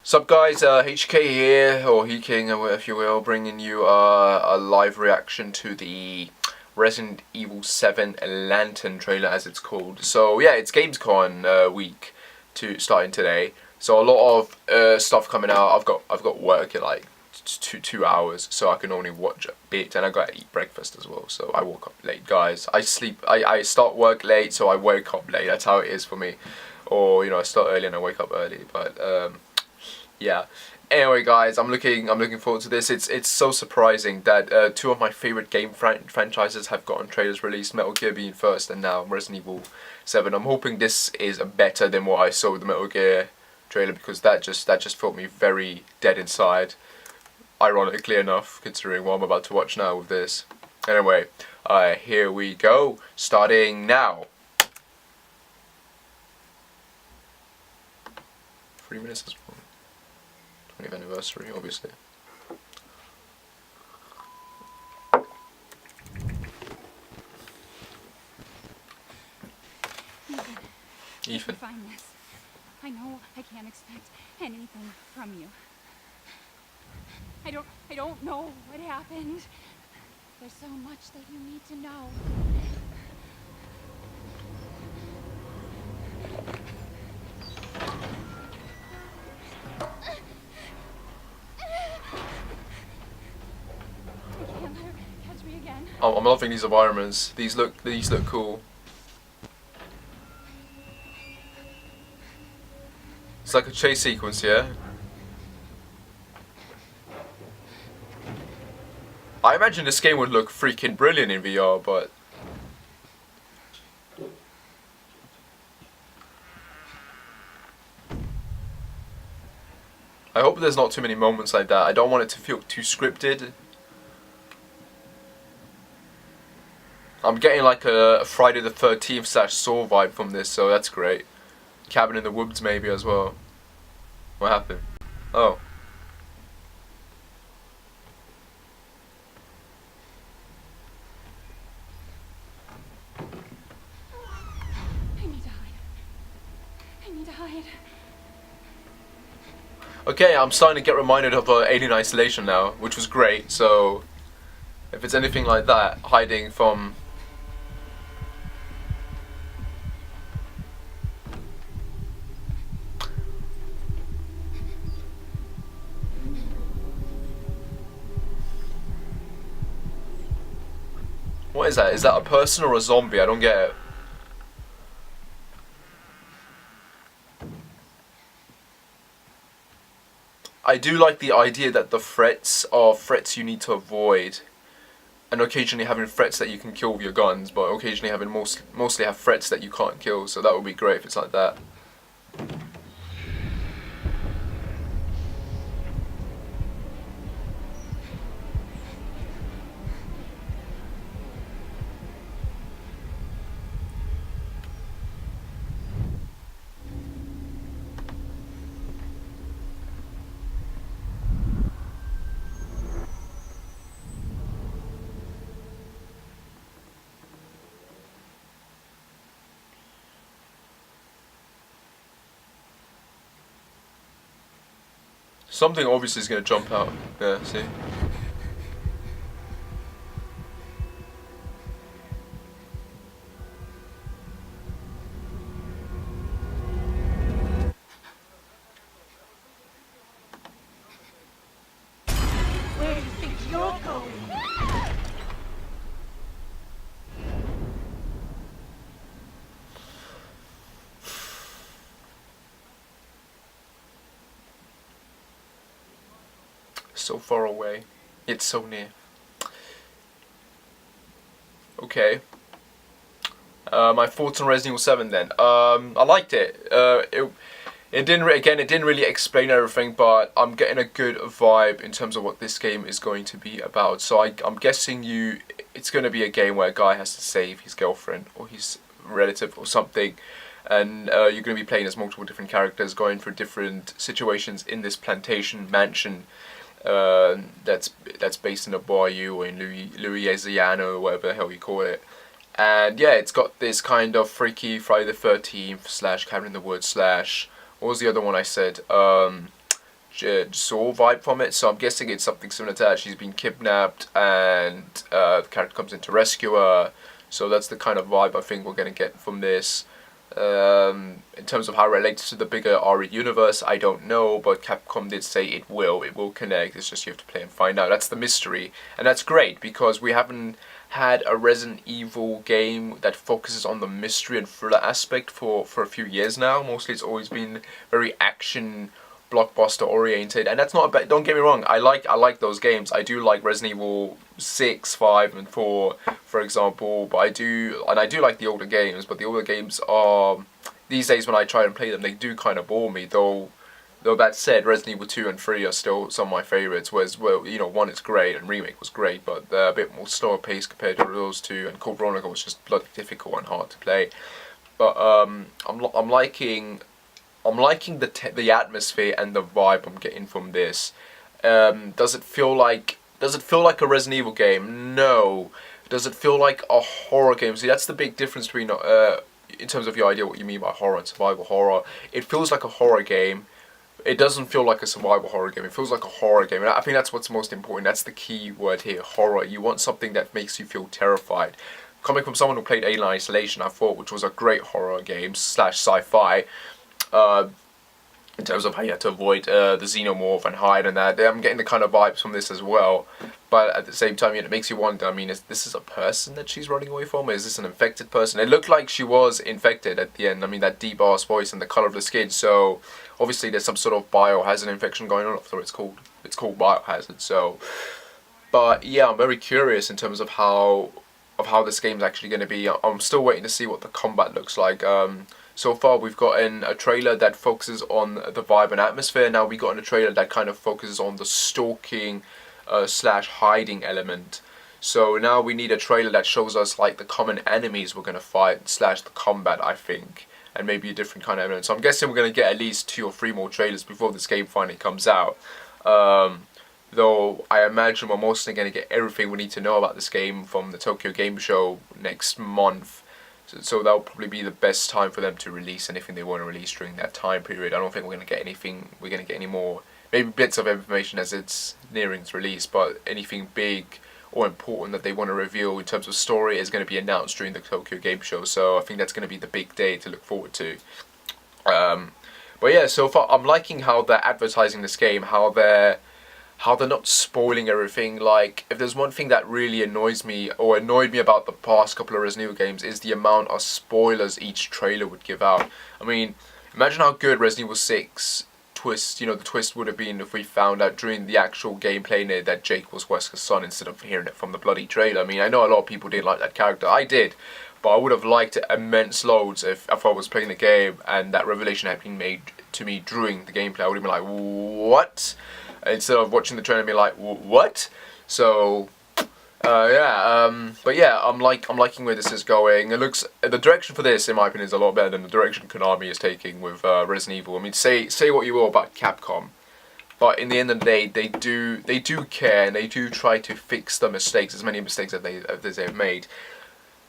Sup guys, HK here, or Heking, if you will, bringing you a live reaction to the Resident Evil 7 Lantern trailer, as it's called. So yeah, it's Gamescom week starting today. So a lot of stuff coming out. I've got work in like two hours, so I can only watch a bit, and I gotta eat breakfast as well. So I woke up late, guys. I start work late, so I wake up late. That's how it is for me. Or I start early and I wake up early, but yeah. Anyway, guys, I'm looking forward to this. It's so surprising that two of my favorite game franchises have gotten trailers released. Metal Gear being first, and now Resident Evil 7. I'm hoping this is better than what I saw with the Metal Gear trailer, because that just felt me very dead inside. Ironically enough, considering what I'm about to watch now with this. Anyway, here we go. Starting now. 3 minutes as well. 20th anniversary, obviously. Ethan. Find this. I know I can't expect anything from you. I don't know what happened. There's so much that you need to know. Catch me again. I'm loving these environments. These look cool. It's like a chase sequence, yeah? I imagine this game would look freaking brilliant in VR, but I hope there's not too many moments like that. I don't want it to feel too scripted. I'm getting like a Friday the 13th / Saw vibe from this, so that's great. Cabin in the Woods maybe as well. What happened? Oh. I need to hide. I need to hide. Okay, I'm starting to get reminded of Alien Isolation now, which was great, so if it's anything like that, hiding from... What is that? Is that a person or a zombie? I don't get it. I do like the idea that the threats are threats you need to avoid, and occasionally having threats that you can kill with your guns, but occasionally having mostly have threats that you can't kill, so that would be great if it's like that. Something obviously is going to jump out. Yeah, see? Where do you think you're going? So far away, yet so near. Okay. My thoughts on Resident Evil 7 then. I liked it. It didn't really explain everything, but I'm getting a good vibe in terms of what this game is going to be about. So I'm guessing it's going to be a game where a guy has to save his girlfriend or his relative or something, and you're going to be playing as multiple different characters, going through different situations in this plantation mansion. That's based in a bayou or in Louisiana or whatever the hell you call it. And yeah, it's got this kind of freaky Friday the 13th / Cabin in the Woods / what was the other one I said? Saw vibe from it, so I'm guessing it's something similar to that. She's been kidnapped and the character comes in to rescue her. So that's the kind of vibe I think we're going to get from this. In terms of how it relates to the bigger RE universe, I don't know, but Capcom did say it will connect. It's just you have to play and find out. That's the mystery, and that's great because we haven't had a Resident Evil game that focuses on the mystery and thriller aspect for a few years now. Mostly it's always been very action blockbuster oriented, and that's not a bad, don't get me wrong, I like those games. I do like Resident Evil 6, 5 and 4 for example, but I do like the older games, but the older games are, these days when I try and play them, they do kind of bore me, though that said, Resident Evil 2 and 3 are still some of my favourites, whereas, well, you know, 1 is great and Remake was great, but they're a bit more slower paced compared to those two, and Code Veronica was just bloody difficult and hard to play. But I'm liking the atmosphere and the vibe I'm getting from this. Does it feel like a Resident Evil game? No. Does it feel like a horror game? See, that's the big difference between in terms of your idea what you mean by horror and survival horror. It feels like a horror game. It doesn't feel like a survival horror game. It feels like a horror game. And I think that's what's most important. That's the key word here, horror. You want something that makes you feel terrified. Coming from someone who played Alien Isolation, I thought, which was a great horror game / sci-fi. In terms of how you had to avoid the xenomorph and hide and that. I'm getting the kind of vibes from this as well. But at the same time, it makes you wonder, I mean, is this a person that she's running away from? Is this an infected person? It looked like she was infected at the end. I mean, that deep ass voice and the colour of the skin. So, obviously there's some sort of biohazard infection going on. So it's called biohazard. So, but yeah, I'm very curious in terms of how this game's actually going to be. I'm still waiting to see what the combat looks like. So far we've gotten a trailer that focuses on the vibe and atmosphere. Now we've gotten a trailer that kind of focuses on the stalking / hiding element. So now we need a trailer that shows us like the common enemies we're going to fight / the combat, I think. And maybe a different kind of element. So I'm guessing we're going to get at least 2 or 3 more trailers before this game finally comes out. Though I imagine we're mostly going to get everything we need to know about this game from the Tokyo Game Show next month. So that'll probably be the best time for them to release anything they want to release during that time period. I don't think we're going to get anything, we're going to get any more, maybe bits of information as it's nearing its release, but anything big or important that they want to reveal in terms of story is going to be announced during the Tokyo Game Show. So I think that's going to be the big day to look forward to. But yeah, so far I'm liking how they're advertising this game, how they're not spoiling everything. Like, if there's one thing that really annoys me, or annoyed me about the past couple of Resident Evil games, is the amount of spoilers each trailer would give out. I mean, imagine how good Resident Evil 6 twist, the twist would have been if we found out during the actual gameplay in it that Jake was Wesker's son instead of hearing it from the bloody trailer. I mean, I know a lot of people didn't like that character. I did. But I would have liked it immense loads if I was playing the game and that revelation had been made to me during the gameplay. I would have been like, what? Instead of watching the trailer and be like, what? So, but yeah, I'm liking where this is going. It looks, the direction for this, in my opinion, is a lot better than the direction Konami is taking with Resident Evil. I mean, say what you will about Capcom, but in the end of the day, they do care and they do try to fix the mistakes, as many mistakes as they've made.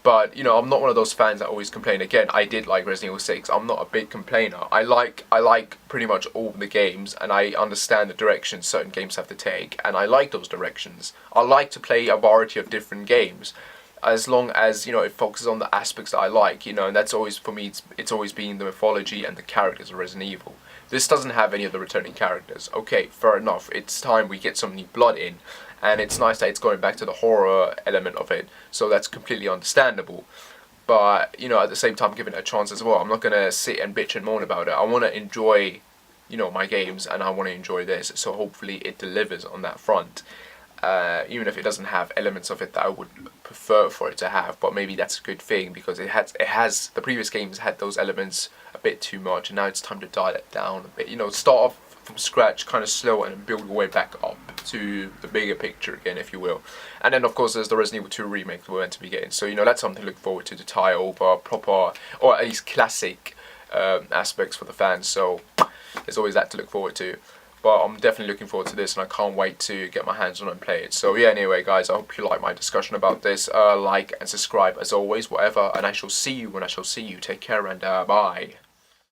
But, I'm not one of those fans that always complain. Again, I did like Resident Evil 6. I'm not a big complainer. I like pretty much all the games, and I understand the directions certain games have to take, and I like those directions. I like to play a variety of different games, as long as, it focuses on the aspects that I like, and that's always, for me, it's always been the mythology and the characters of Resident Evil. This doesn't have any of the returning characters. Okay, fair enough. It's time we get some new blood in. And it's nice that it's going back to the horror element of it, so that's completely understandable. But, at the same time, giving it a chance as well. I'm not going to sit and bitch and moan about it. I want to enjoy, my games, and I want to enjoy this, so hopefully it delivers on that front. Even if it doesn't have elements of it that I would prefer for it to have, but maybe that's a good thing, because it has the previous games had those elements a bit too much, and now it's time to dial it down a bit. Start off from scratch, kind of slow, and build your way back up to the bigger picture again, if you will. And then, of course, there's the Resident Evil 2 remake we're meant to be getting. So, that's something to look forward to tie over proper, or at least classic aspects for the fans. So, there's always that to look forward to. But I'm definitely looking forward to this, and I can't wait to get my hands on it and play it. So, yeah, anyway, guys, I hope you like my discussion about this. Like and subscribe, as always, whatever. And I shall see you when I shall see you. Take care, and bye.